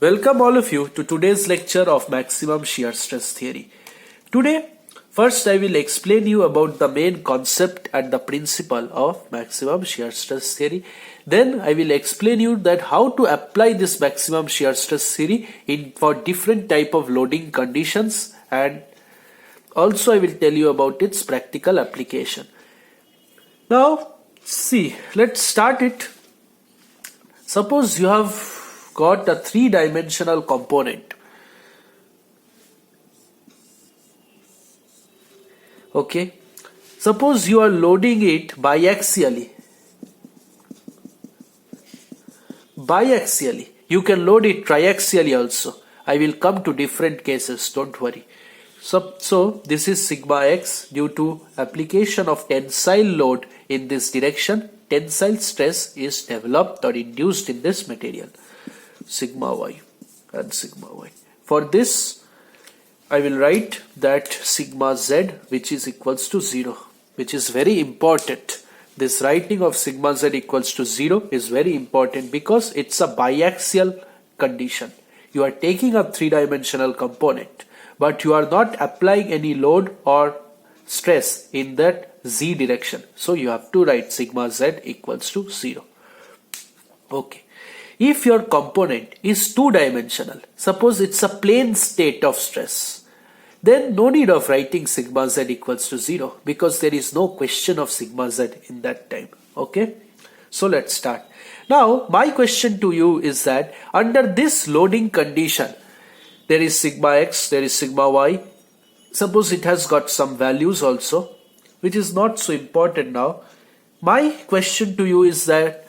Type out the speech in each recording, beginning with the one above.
Welcome all of you to today's lecture of maximum shear stress theory. Today, first I will explain you about the main concept and the principle of maximum shear stress theory. Then I will explain you that how to apply this maximum shear stress theory for different type of loading conditions, and also I will tell you about its practical application. Now see, let's start it. Suppose you have got a three-dimensional component. Okay, suppose you are loading it biaxially. You can load it triaxially also. I will come to different cases, don't worry. So this is sigma x. Due to application of tensile load in this direction, tensile stress is developed or induced in this material. Sigma y and sigma y. For this I will write that sigma z, which is equals to 0, which is very important. This writing of sigma z equals to 0 is very important because it's a biaxial condition. You are taking a three-dimensional component, but you are not applying any load or stress in that z direction. So you have to write sigma z equals to 0. Okay. If your component is two-dimensional, suppose it's a plane state of stress, then no need of writing sigma z equals to 0 because there is no question of sigma z in that time. Okay, so let's start. Now my question to you is that under this loading condition, there is sigma x, there is sigma y. Suppose it has got some values also, which is not so important now. My question to you is that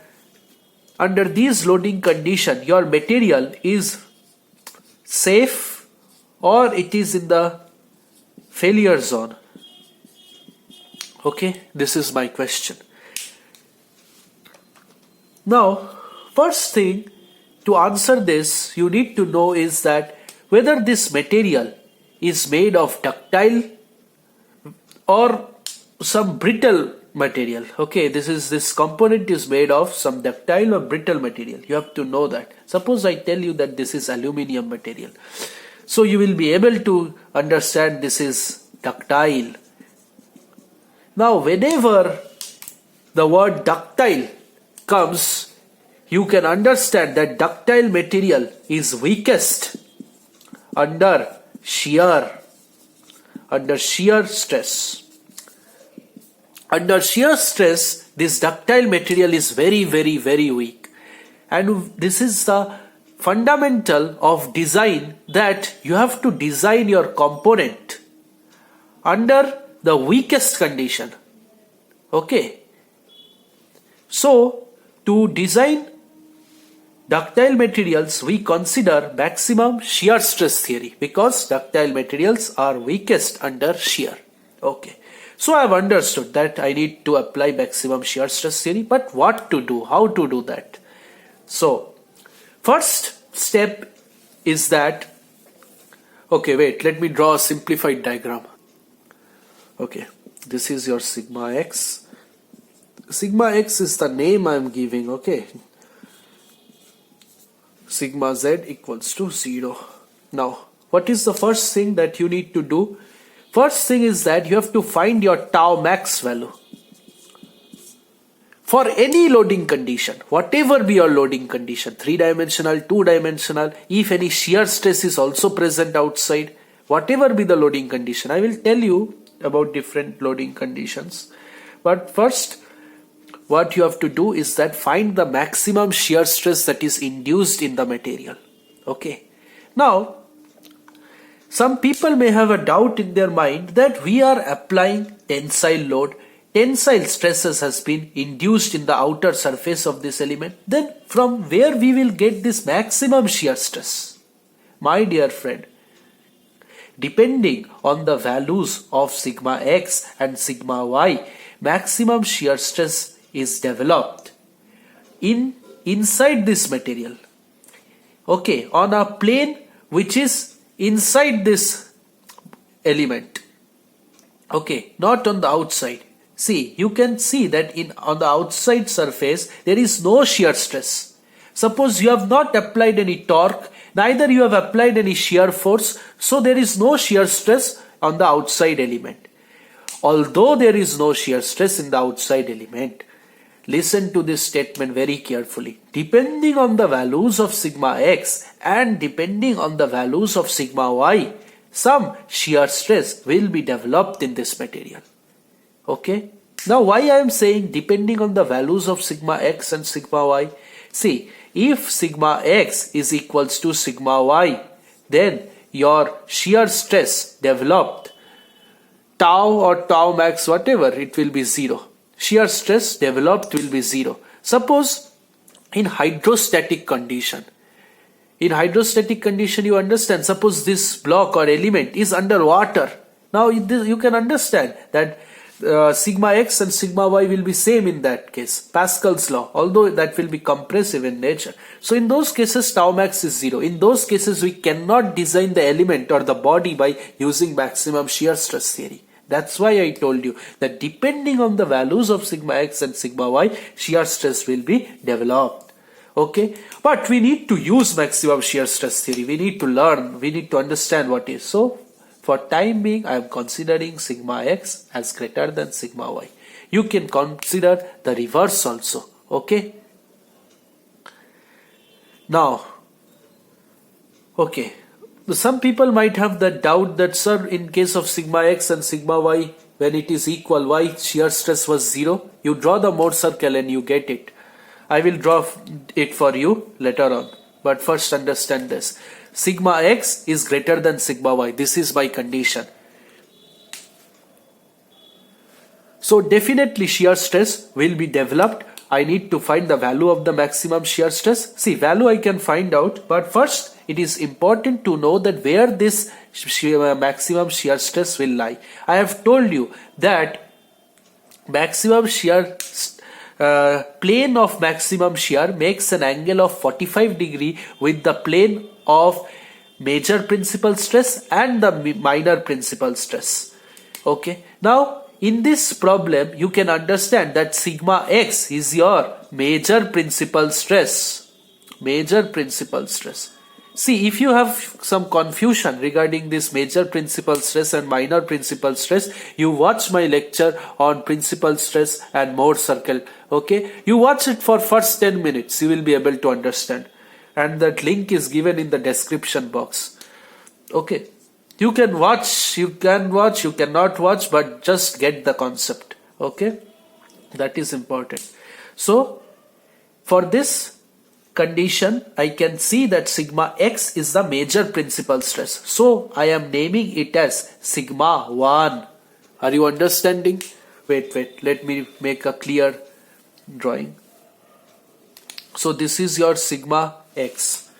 under these loading condition, your material is safe or it is in the failure zone. Okay, this is my question. Now, first thing to answer this, you need to know is that whether this material is made of ductile or some brittle material. Okay, this component is made of some ductile or brittle material. You have to know that. Suppose I tell you that this is aluminium material, so you will be able to understand this is ductile. Now whenever the word ductile comes, you can understand that ductile material is weakest under shear stress. Under shear stress, this ductile material is very weak, and this is the fundamental of design, that you have to design your component under the weakest condition. Okay, so to design ductile materials, we consider maximum shear stress theory because ductile materials are weakest under shear. Okay. So I have understood that I need to apply maximum shear stress theory, but what to do, how to do that? So first step is that, okay, wait, let me draw a simplified diagram. Okay, this is your sigma x. Sigma x is the name I am giving, okay. Sigma z equals to 0. Now, what is the first thing that you need to do? First thing is that you have to find your tau max value. For any loading condition, whatever be your loading condition, 3-dimensional, 2-dimensional, if any shear stress is also present outside, whatever be the loading condition, I will tell you about different loading conditions. But first, what you have to do is that find the maximum shear stress that is induced in the material. Okay. Now, some people may have a doubt in their mind that we are applying tensile load. Tensile stresses has been induced in the outer surface of this element. Then from where we will get this maximum shear stress? My dear friend, depending on the values of sigma x and sigma y, maximum shear stress is developed inside this material. Okay, on a plane which is inside this element. Okay, not on the outside. See, you can see that on the outside surface there is no shear stress. Suppose you have not applied any torque, neither you have applied any shear force, so there is no shear stress on the outside element. Although there is no shear stress in the outside element, listen to this statement very carefully. Depending on the values of sigma x and depending on the values of sigma y, some shear stress will be developed in this material. Okay? Now why I am saying depending on the values of sigma x and sigma y? See, if sigma x is equals to sigma y, then your shear stress developed, tau or tau max, whatever, it will be 0. Shear stress developed will be 0. Suppose in hydrostatic condition, you understand, suppose this block or element is under water. Now you can understand that sigma x and sigma y will be same in that case, Pascal's law, although that will be compressive in nature. So in those cases tau max is 0. In those cases we cannot design the element or the body by using maximum shear stress theory. That's why I told you that depending on the values of sigma x and sigma y, shear stress will be developed. Okay, but we need to use maximum shear stress theory. We need to learn, we need to understand what is. So for time being, I am considering sigma x as greater than sigma y. You can consider the reverse also. Okay. Now, okay. Some people might have the doubt that, sir, in case of sigma x and sigma y, when it is equal, why shear stress was 0? You draw the Mohr circle and you get it. I will draw it for you later on. But first understand this. Sigma x is greater than sigma y. This is my condition. So definitely shear stress will be developed. I need to find the value of the maximum shear stress. See, value I can find out, but first it is important to know that where this maximum shear stress will lie. I have told you that maximum shear plane of maximum shear makes an angle of 45 degree with the plane of major principal stress and the minor principal stress. Okay. Now in this problem you can understand that sigma x is your major principal stress. Major principal stress. See, if you have some confusion regarding this major principal stress and minor principal stress, you watch my lecture on principal stress and Mohr circle. Okay, you watch it for first 10 minutes, you will be able to understand. And that link is given in the description box. Okay, you can watch, you cannot watch, but just get the concept. Okay, that is important. So, for this condition, I can see that sigma x is the major principal stress. So I am naming it as sigma 1. Are you understanding? Wait, let me make a clear drawing. So this is your sigma x.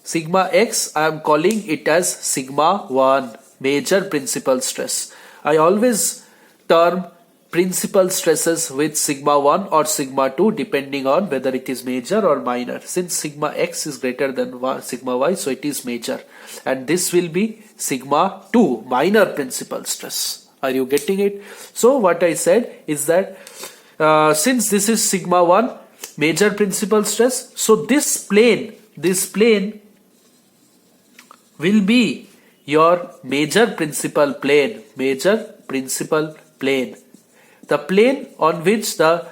Sigma x, I am calling it as sigma 1, major principal stress. I always term principal stresses with sigma 1 or sigma 2 depending on whether it is major or minor. Since sigma x is greater than sigma y, so it is major. And this will be sigma 2, minor principal stress. Are you getting it? So what I said is that since this is sigma 1, major principal stress, so this plane will be your major principal plane. The plane on which the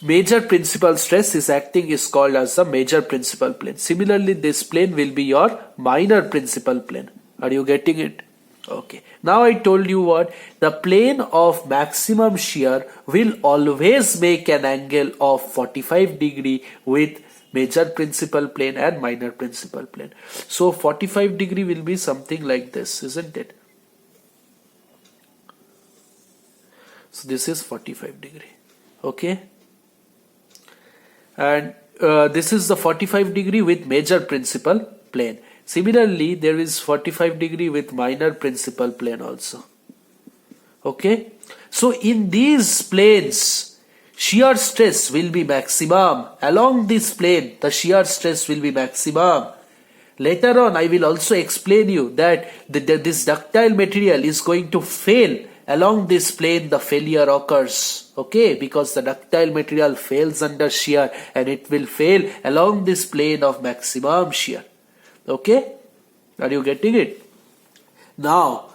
major principal stress is acting is called as the major principal plane. Similarly, this plane will be your minor principal plane. Are you getting it? Okay. Now I told you what? The plane of maximum shear will always make an angle of 45 degree with major principal plane and minor principal plane. So 45 degree will be something like this, isn't it? So this is 45 degree. Okay. And this is the 45 degree with major principal plane. Similarly, there is 45 degree with minor principal plane also. Okay. So in these planes, shear stress will be maximum. Along this plane, the shear stress will be maximum. Later on, I will also explain you that this ductile material is going to fail along this plane the failure occurs. Okay, because the ductile material fails under shear and it will fail along this plane of maximum shear. Okay, are you getting it? Now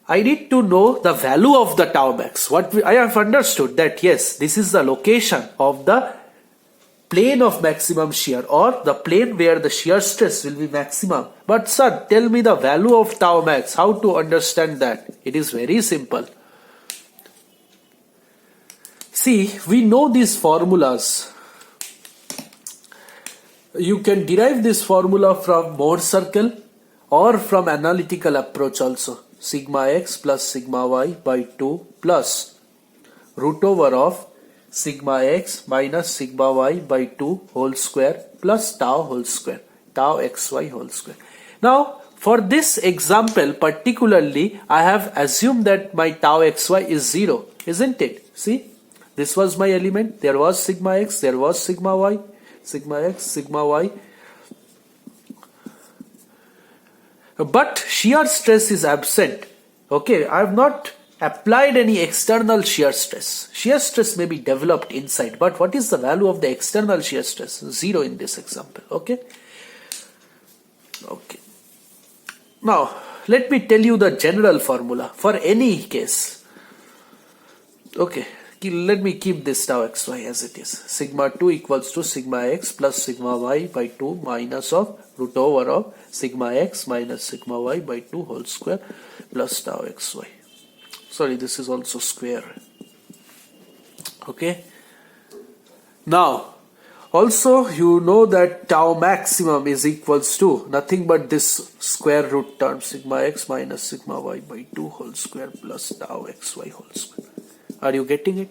I need to know the value of the tau max. I have understood that yes, this is the location of the plane of maximum shear, or the plane where the shear stress will be maximum. But sir, tell me the value of tau max. How to understand that? It is very simple. See, we know these formulas. You can derive this formula from Mohr circle or from analytical approach also. Sigma x plus sigma y by 2 plus root over of sigma x minus sigma y by 2 whole square plus tau whole square, tau xy whole square. Now for this example particularly, I have assumed that my tau xy is 0, isn't it? See, this was my element, there was sigma x, there was sigma y, sigma x, sigma y. But shear stress is absent. Okay, I have not applied any external shear stress. Shear stress may be developed inside, but what is the value of the external shear stress? 0 in this example. Okay. Now let me tell you the general formula for any case. Okay, let me keep this tau xy as it is. Sigma 2 equals to sigma x plus sigma y by 2 minus of root over of sigma x minus sigma y by 2 whole square plus tau xy. Sorry, this is also square. Okay. Now, also you know that tau maximum is equals to nothing but this square root term, sigma x minus sigma y by 2 whole square plus tau xy whole square. Are you getting it?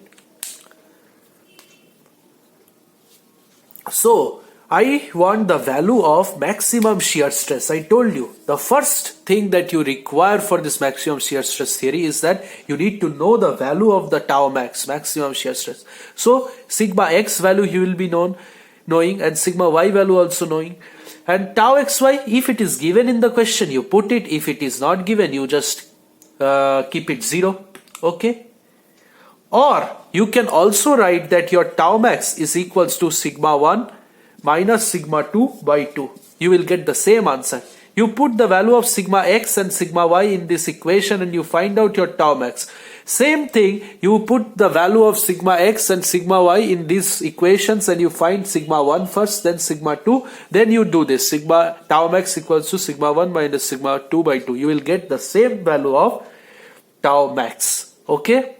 So, I want the value of maximum shear stress. I told you the first thing that you require for this maximum shear stress theory is that you need to know the value of the tau max, maximum shear stress. So sigma x value you will be knowing and sigma y value also knowing, and tau xy, if it is given in the question you put it, if it is not given you just keep it 0. Okay, or you can also write that your tau max is equals to sigma 1 minus sigma 2 by 2. You will get the same answer. You put the value of sigma x and sigma y in this equation and you find out your tau max. Same thing, you put the value of sigma x and sigma y in these equations and you find sigma 1 first, then sigma 2, then you do this. Sigma tau max equals to sigma 1 minus sigma 2 by 2. You will get the same value of tau max. Okay?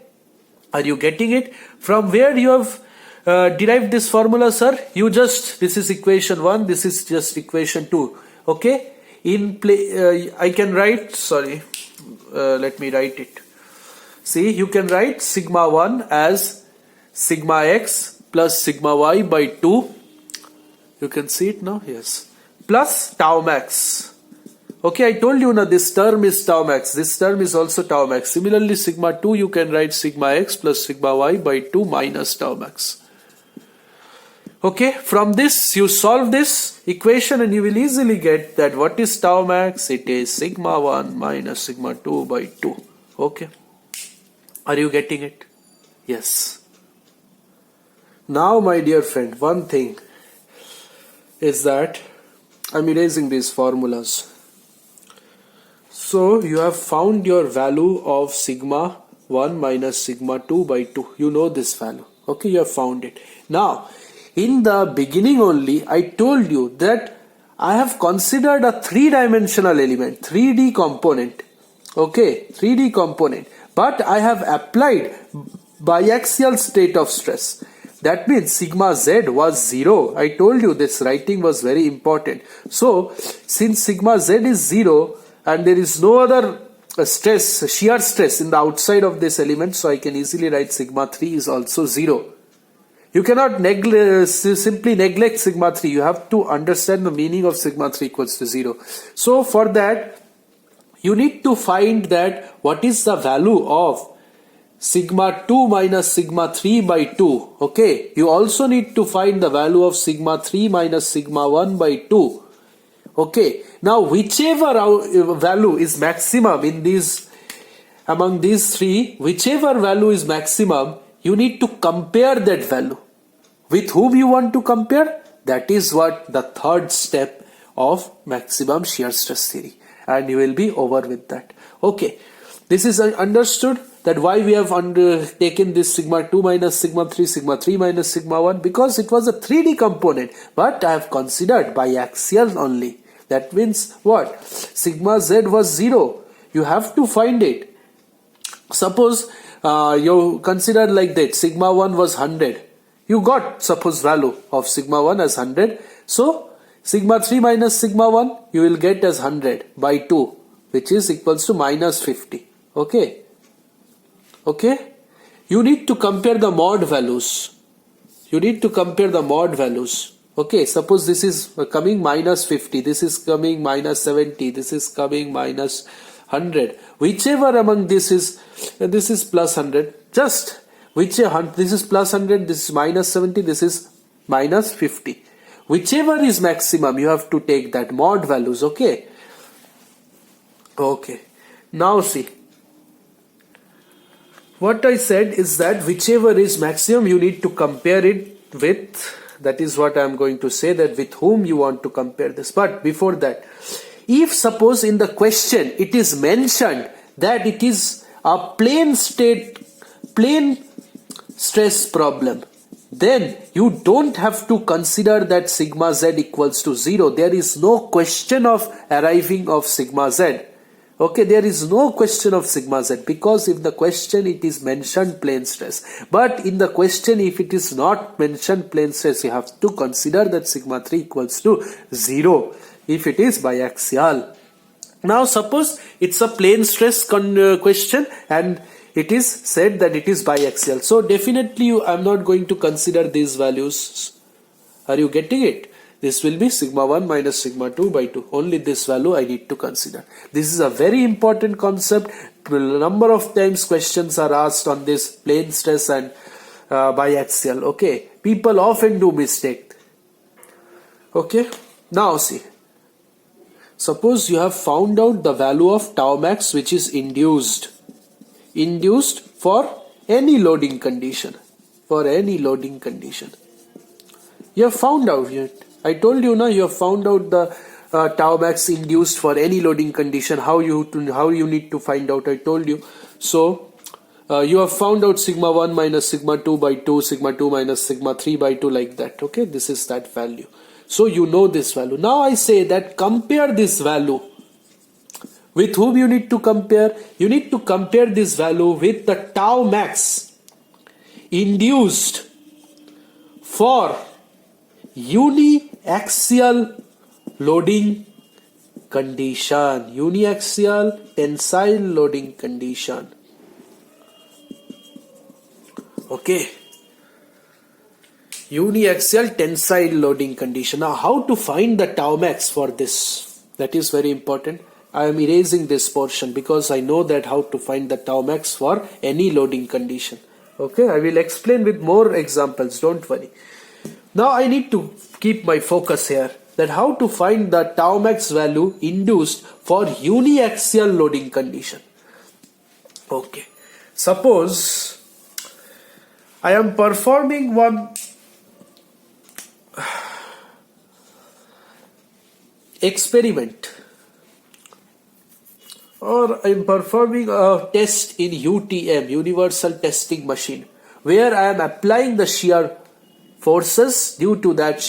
Are you getting it? From where you have derived this formula, sir? This is equation 1, this is just equation 2. Okay, I can write, let me write it. See, you can write sigma 1 as sigma x plus sigma y by 2. You can see it now, yes, plus tau max. Okay, I told you now this term is tau max, this term is also tau max. Similarly, sigma 2 you can write sigma x plus sigma y by 2 minus tau max. Okay, from this you solve this equation and you will easily get that what is tau max? It is sigma 1 minus sigma 2 by 2. Okay, are you getting it? Yes. Now my dear friend, one thing is that I'm erasing these formulas. So you have found your value of sigma 1 minus sigma 2 by 2. You know this value. Okay, you have found it. Now, in the beginning only, I told you that I have considered a three-dimensional element, 3D component. Okay, 3D component. But I have applied biaxial state of stress. That means sigma z was 0. I told you this writing was very important. So, since sigma z is 0, and there is no other shear stress in the outside of this element, so I can easily write sigma 3 is also 0. You cannot simply neglect sigma 3. You have to understand the meaning of sigma 3 equals to 0. So for that, you need to find that what is the value of sigma 2 minus sigma 3 by 2. Okay, you also need to find the value of sigma 3 minus sigma 1 by 2. Okay, now whichever value is maximum in these among these three, whichever value is maximum, you need to compare that value. With whom you want to compare? That is what the third step of maximum shear stress theory. And you will be over with that. Okay. This is understood that why we have taken this sigma 2 minus sigma 3 minus sigma 1, because it was a 3D component, but I have considered biaxial only. That means what? Sigma z was 0. You have to find it. Suppose you consider like that, sigma 1 was 100. You got suppose value of sigma 1 as 100. So sigma 3 minus sigma 1 you will get as 100 by 2, which is equals to minus 50. Okay. Okay. You need to compare the mod values. Okay. Suppose this is coming minus 50. This is coming minus 70. This is coming minus 100. Whichever among this is plus 100. Just whichever, this is plus 100. This is minus 70. This is minus 50. Whichever is maximum, you have to take that mod values. Okay. Okay. Now see. What I said is that whichever is maximum, you need to compare it with, that is what I am going to say, that with whom you want to compare this. But before that, if suppose in the question it is mentioned that it is a plane stress problem, then you don't have to consider that sigma z equals to 0. There is no question of arriving of sigma z. Okay, there is no question of sigma z, because if the question it is mentioned plane stress. But in the question if it is not mentioned plane stress, you have to consider that sigma 3 equals to 0 if it is biaxial. Now suppose it's a plane stress question and it is said that it is biaxial. So definitely I am not going to consider these values. Are you getting it? This will be sigma 1 minus sigma 2 by 2. Only this value I need to consider. This is a very important concept. A number of times questions are asked on this plane stress and biaxial. Okay. People often do mistake. Okay. Now see. Suppose you have found out the value of tau max which is induced for any loading condition. You have found out it. I told you now, you have found out the tau max induced for any loading condition. How you need to find out, I told you. So you have found out sigma 1 minus sigma 2 by 2, sigma 2 minus sigma 3 by 2, like that. Okay, this is that value. So you know this value. Now I say that compare this value. With whom you need to compare? You need to compare this value with the tau max induced for uniaxial loading condition, uniaxial tensile loading condition. Okay, uniaxial tensile loading condition. Now how to find the tau max for this? That is very important. I am erasing this portion because I know that how to find the tau max for any loading condition. Okay, I will explain with more examples, don't worry. Now I need to keep my focus here, that how to find the tau max value induced for uniaxial loading condition. Okay, suppose I am performing one experiment, or I am performing a test in UTM, Universal Testing Machine, where I am applying the shear forces due to that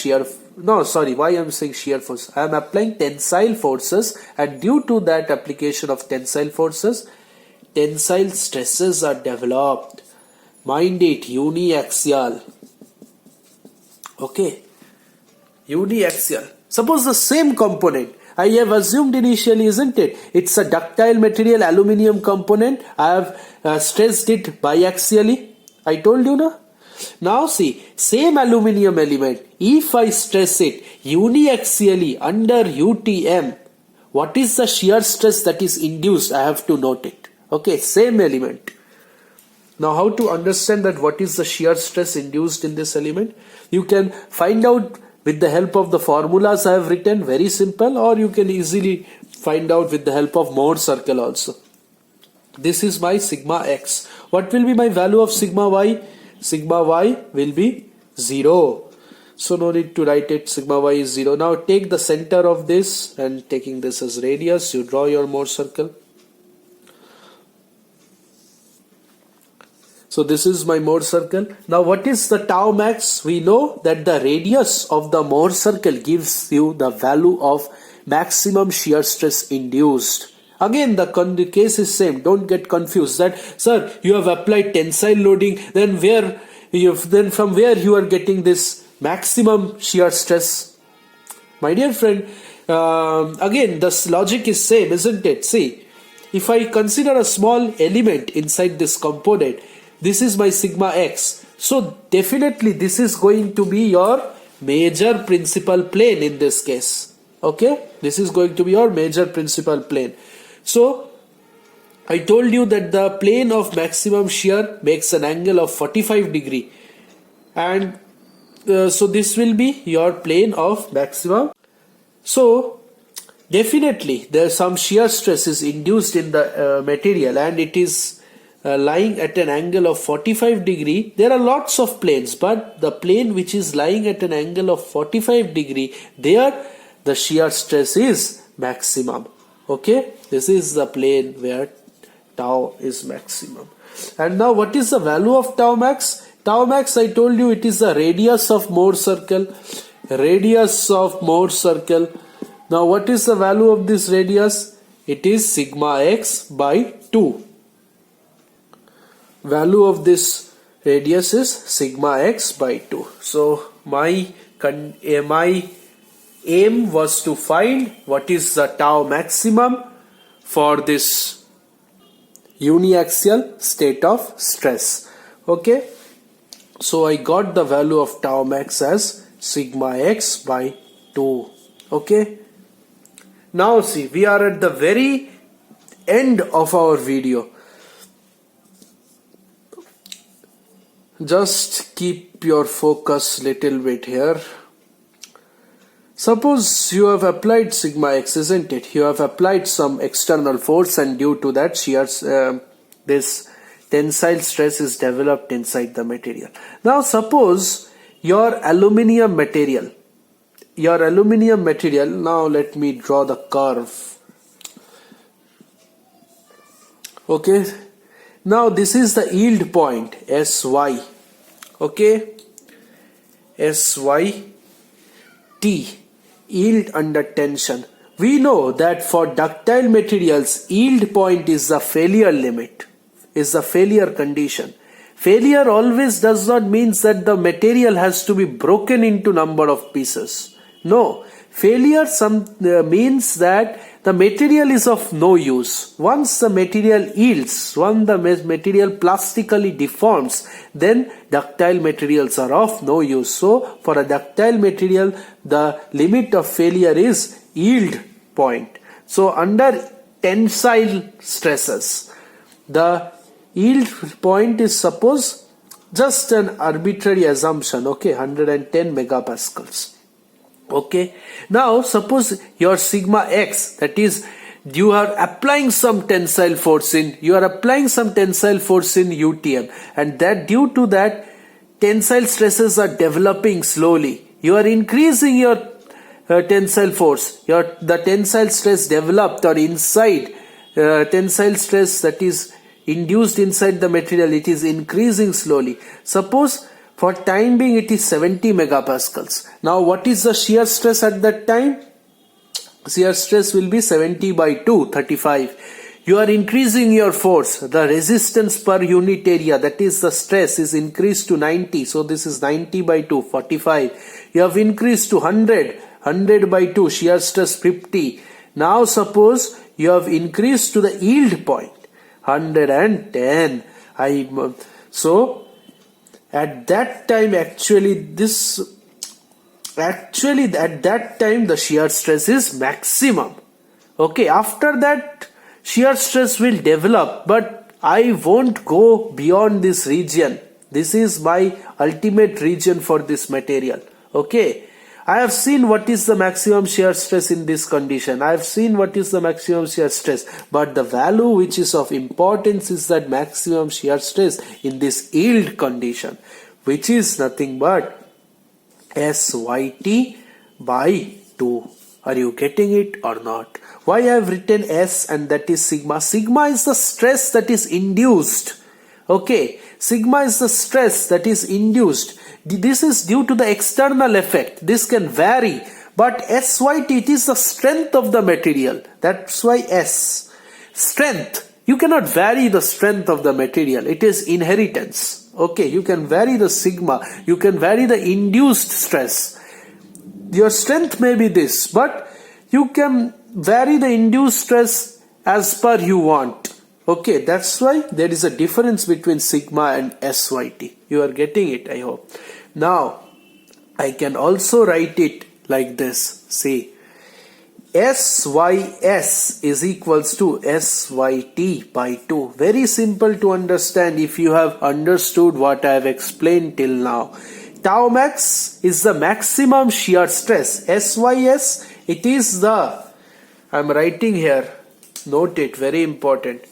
why I am saying shear force? I am applying tensile forces, and due to that application of tensile forces, tensile stresses are developed. Mind it, uniaxial. Okay, uniaxial. Suppose the same component I have assumed initially, isn't it? It's a ductile material, aluminium component. I have stressed it biaxially. I told you na. Now see, same aluminium element, if I stress it uniaxially under UTM, what is the shear stress that is induced? I have to note it. Okay, same element. Now how to understand that what is the shear stress induced in this element? You can find out with the help of the formulas I have written, very simple, or you can easily find out with the help of Mohr circle also. This is my sigma x. What will be my value of sigma y? Sigma y will be 0. So no need to write it. Sigma y is 0. Now take the center of this, and taking this as radius, you draw your Mohr circle. So this is my Mohr circle. Now what is the tau max? We know that the radius of the Mohr circle gives you the value of maximum shear stress induced. Again, the case is same. Don't get confused that, sir, you have applied tensile loading, then from where you are getting this maximum shear stress? My dear friend, again, the logic is same, isn't it? See, if I consider a small element inside this component, this is my sigma x. So definitely this is going to be your major principal plane in this case. Okay, this is going to be your major principal plane. So I told you that the plane of maximum shear makes an angle of 45 degree, and so this will be your plane of maximum. So definitely there some shear stress is induced in the material, and it is lying at an angle of 45 degree. There are lots of planes, but the plane which is lying at an angle of 45 degree, there the shear stress is maximum. Okay, this is the plane where tau is maximum. And now what is the value of tau max? Tau max, I told you, it is the radius of Mohr circle. Radius of Mohr circle. Now what is the value of this radius? It is sigma x by 2. Value of this radius is sigma x by 2. So my aim was to find what is the tau maximum for this uniaxial state of stress. Okay, so I got the value of tau max as sigma x by 2. Okay, now see, we are at the very end of our video. Just keep your focus little bit here. Suppose you have applied sigma x, isn't it? You have applied some external force, and due to that this tensile stress is developed inside the material. Now suppose your aluminium material, now let me draw the curve. Okay, now this is the yield point SY. Okay, SY T. Yield under tension. We know that for ductile materials, yield point is the failure limit, is the failure condition. Failure always does not mean that the material has to be broken into number of pieces. No, failure means that the material is of no use. Once the material yields, once the material plastically deforms, then ductile materials are of no use. So for a ductile material, the limit of failure is yield point. So under tensile stresses, the yield point is, suppose, just an arbitrary assumption, okay, 110 megapascals. Okay, now suppose your sigma x, that is, you are applying some tensile force in UTM, and that due to that tensile stresses are developing slowly. You are increasing your tensile force, the tensile stress developed or inside tensile stress that is induced inside the material, it is increasing slowly. Suppose for time being it is 70 megapascals. Now what is the shear stress at that time? Shear stress will be 70 by 2, 35. You are increasing your force. The resistance per unit area, that is the stress, is increased to 90. So this is 90 by 2, 45. You have increased to 100, 100 by 2, shear stress 50. Now suppose you have increased to the yield point, 110. So at that time, at that time the shear stress is maximum. Okay, after that shear stress will develop, but I won't go beyond this region. This is my ultimate region for this material. Okay, I have seen what is the maximum shear stress in this condition. I have seen what is the maximum shear stress. But the value which is of importance is that maximum shear stress in this yield condition, which is nothing but SYT by 2. Are you getting it or not? Why I have written S and that is sigma? Sigma is the stress that is induced. Okay, sigma is the stress that is induced. This is due to the external effect. This can vary. But SYT, it is the strength of the material. That's why S. Strength. You cannot vary the strength of the material. It is inheritance. Okay, you can vary the sigma. You can vary the induced stress. Your strength may be this, but you can vary the induced stress as per you want. Okay, that's why there is a difference between sigma and SYT. You are getting it, I hope. Now, I can also write it like this. See, SYS is equals to SYT by 2. Very simple to understand if you have understood what I have explained till now. Tau max is the maximum shear stress. SYS, it is the, I am writing here, note it, very important.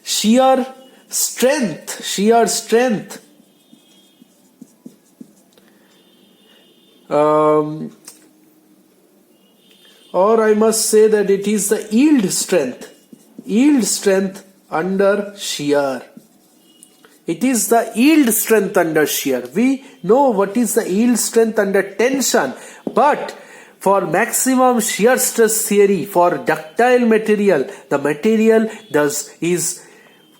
Shear strength. Or I must say that it is the yield strength under shear. It is the yield strength under shear. We know what is the yield strength under tension, but for maximum shear stress theory, for ductile material, the material is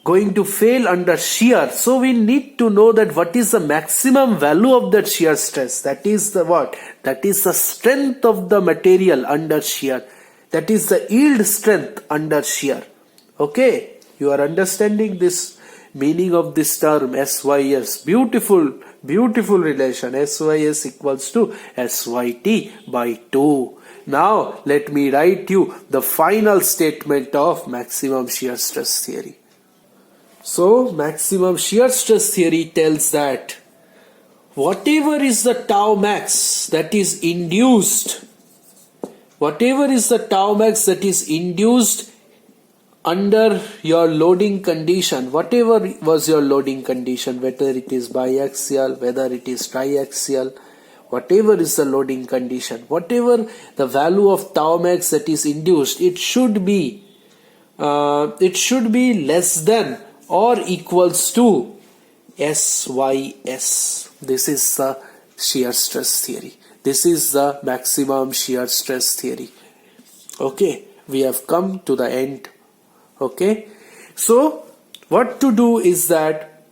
going to fail under shear. So we need to know that what is the maximum value of that shear stress. That is the what? That is the strength of the material under shear. That is the yield strength under shear. Okay, you are understanding this meaning of this term SYS. Beautiful relation. SYS equals to SYT by 2. Now let me write you the final statement of maximum shear stress theory. So maximum shear stress theory tells that whatever is the tau max that is induced, under your loading condition, whatever was your loading condition, whether it is biaxial, whether it is triaxial, whatever is the loading condition, whatever the value of tau max that is induced, it should be less than or equals to SYS. This is the shear stress theory. This is the maximum shear stress theory. Okay, we have come to the end. Okay, so what to do is that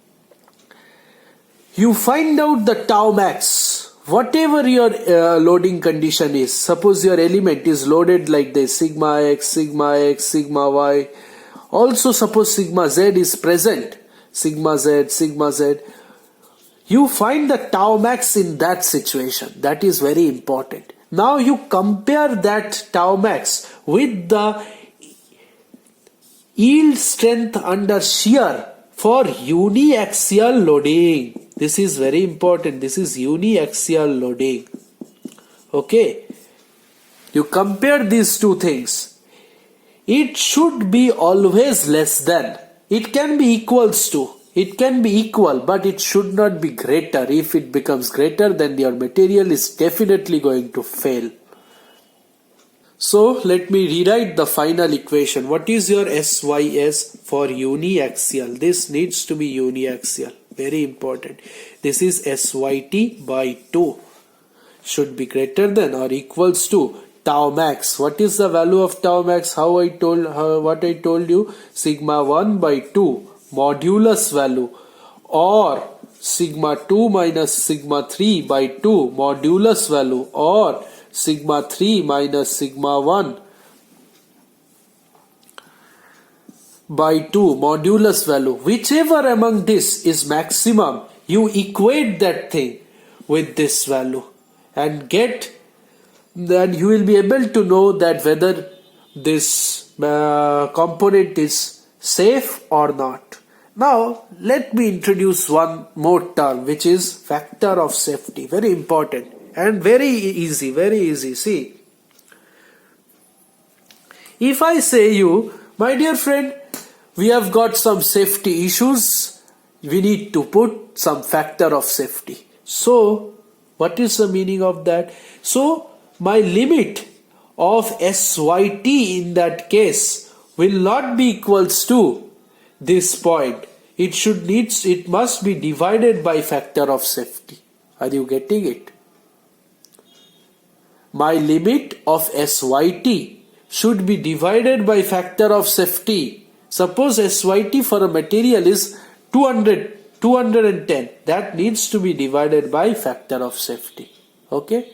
you find out the tau max, whatever your loading condition is. Suppose your element is loaded like this, sigma x, sigma y. Also suppose sigma z is present, sigma z. You find the tau max in that situation. That is very important. Now you compare that tau max with the yield strength under shear for uniaxial loading. This is very important. This is uniaxial loading. Okay. You compare these two things. It should be always less than. It can be equals to. It can be equal, but it should not be greater. If it becomes greater, then your material is definitely going to fail. So let me rewrite the final equation. What is your SYS for uniaxial? This needs to be uniaxial. Very important. This is SYT by 2. Should be greater than or equals to tau max. What is the value of tau max? What I told you, sigma 1 by 2 modulus value, or sigma 2 minus sigma 3 by 2 modulus value, or sigma 3 minus sigma 1 by 2 modulus value. Whichever among this is maximum, you equate that thing with this value and then you will be able to know that whether this component is safe or not. Now let me introduce one more term, which is factor of safety. Very important. And very easy. See, if I say you, my dear friend, we have got some safety issues, we need to put some factor of safety. So, what is the meaning of that? So, my limit of SYT in that case will not be equals to this point. It must be divided by factor of safety. Are you getting it? My limit of SYT should be divided by factor of safety. Suppose SYT for a material is 210. That needs to be divided by factor of safety. Okay?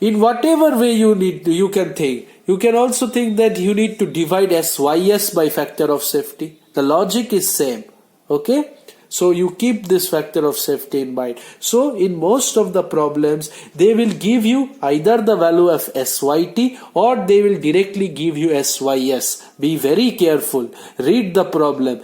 In whatever way you can think. You can also think that you need to divide SYS by factor of safety. The logic is same. Okay? So you keep this factor of safety in mind. So in most of the problems, they will give you either the value of SYT or they will directly give you SYS. Be very careful. Read the problem.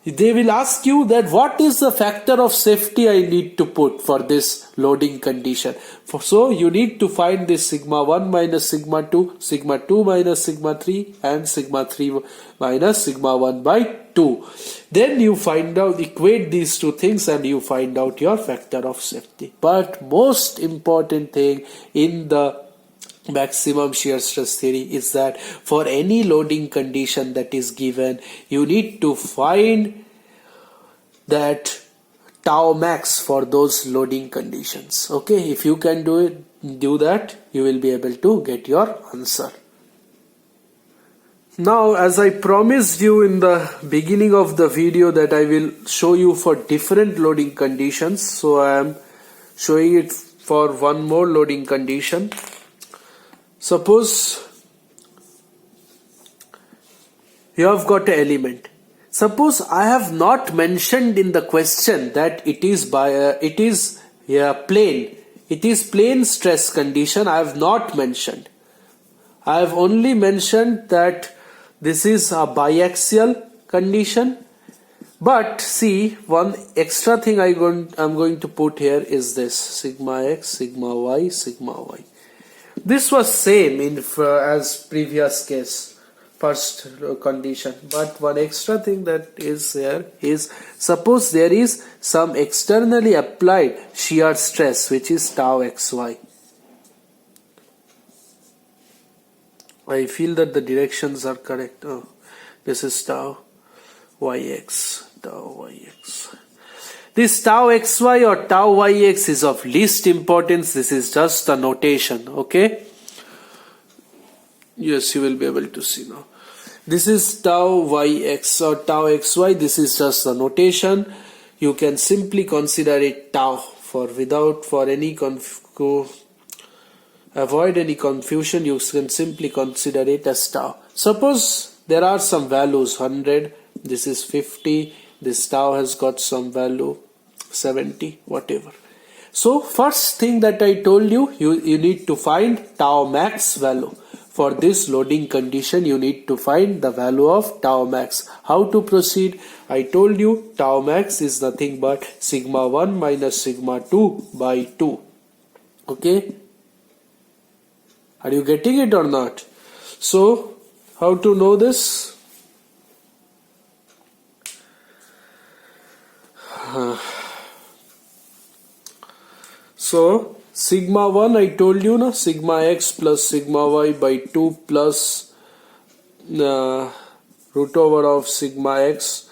They will ask you that what is the factor of safety I need to put for this loading condition. So you need to find this sigma 1 minus sigma 2, sigma 2 minus sigma 3 and sigma 3 minus sigma 1 by 2. Then you equate these two things and you find out your factor of safety. But most important thing in the maximum shear stress theory is that for any loading condition that is given, you need to find that tau max for those loading conditions. Okay, if you can do that, you will be able to get your answer. Now, as I promised you in the beginning of the video that I will show you for different loading conditions, so I am showing it for one more loading condition. Suppose you have got an element. Suppose I have not mentioned in the question that it is plane. It is plane stress condition. I have not mentioned. I have only mentioned that this is a biaxial condition. But see, one extra thing I'm going to put here is this sigma x, sigma y, sigma y. This was same as previous case, first condition. But one extra thing that is there is, suppose there is some externally applied shear stress which is tau xy. I feel that the directions are correct. Oh, this is tau yx, tau yx. This tau xy or tau yx is of least importance. This is just a notation. Okay. Yes, you will be able to see now. This is tau yx or tau xy. This is just a notation. You can simply consider it tau avoid any confusion. You can simply consider it as tau. Suppose there are some values 100. This is 50. This tau has got some value 70, whatever. So first thing that I told you, you need to find tau max value. For this loading condition, you need to find the value of tau max. How to proceed? I told you tau max is nothing but sigma 1 minus sigma 2 by 2. Okay? Are you getting it or not? So, how to know this? So sigma 1 I told you na, sigma x plus sigma y by 2 plus root over of sigma x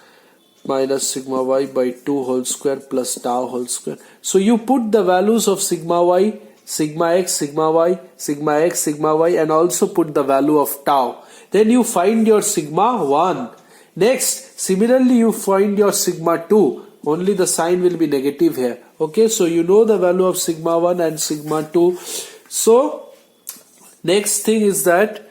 minus sigma y by 2 whole square plus tau whole square. So you put the values of sigma y, sigma x, sigma y, sigma x, sigma y and also put the value of tau. Then you find your sigma 1. Next, similarly you find your sigma 2. Only the sign will be negative here. Okay, so you know the value of sigma 1 and sigma 2. So, next thing is that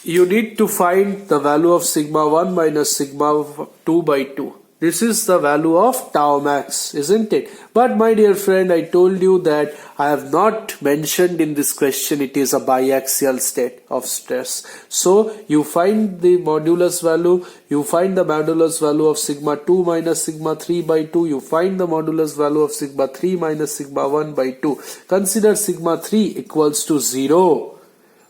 you need to find the value of sigma 1 minus sigma 2 by 2. This is the value of tau max, isn't it? But my dear friend, I told you that I have not mentioned in this question it is a biaxial state of stress. So you find the modulus value, you find the modulus value of sigma 2 minus sigma 3 by 2, you find the modulus value of sigma 3 minus sigma 1 by 2. Consider sigma 3 equals to 0.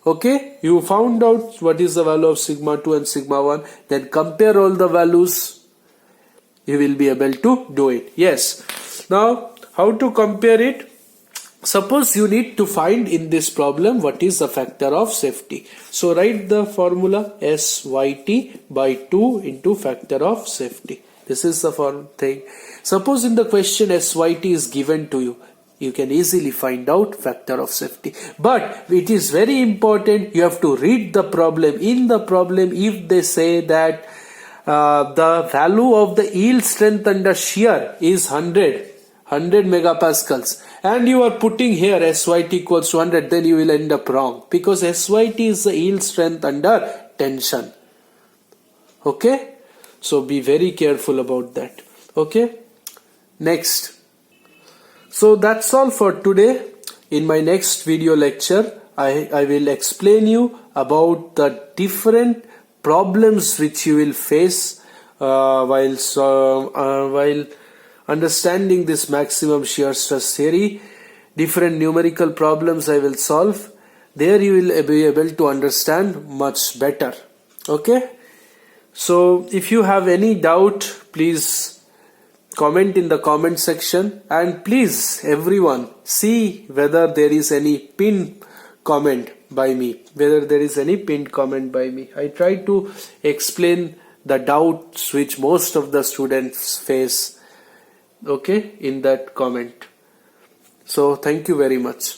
Okay, you found out what is the value of sigma 2 and sigma 1, then compare all the values. You will be able to do it. Yes. Now, how to compare it? Suppose you need to find in this problem what is the factor of safety. So write the formula SYT by 2 into factor of safety. This is the thing. Suppose in the question SYT is given to you. You can easily find out factor of safety. But it is very important, you have to read the problem. In the problem, if they say that the value of the yield strength under shear is 100 megapascals, and you are putting here SYT equals to 100, then you will end up wrong, because SYT is the yield strength under tension. Okay, so be very careful about that. Okay, next. So that's all for today. In my next video lecture, I will explain you about the different problems which you will face while understanding this maximum shear stress theory. Different numerical problems I will solve. There you will be able to understand much better. Okay, so if you have any doubt, please comment in the comment section, and please everyone see whether there is any pinned comment by me, I try to explain the doubts which most of the students face, okay, in that comment. So thank you very much.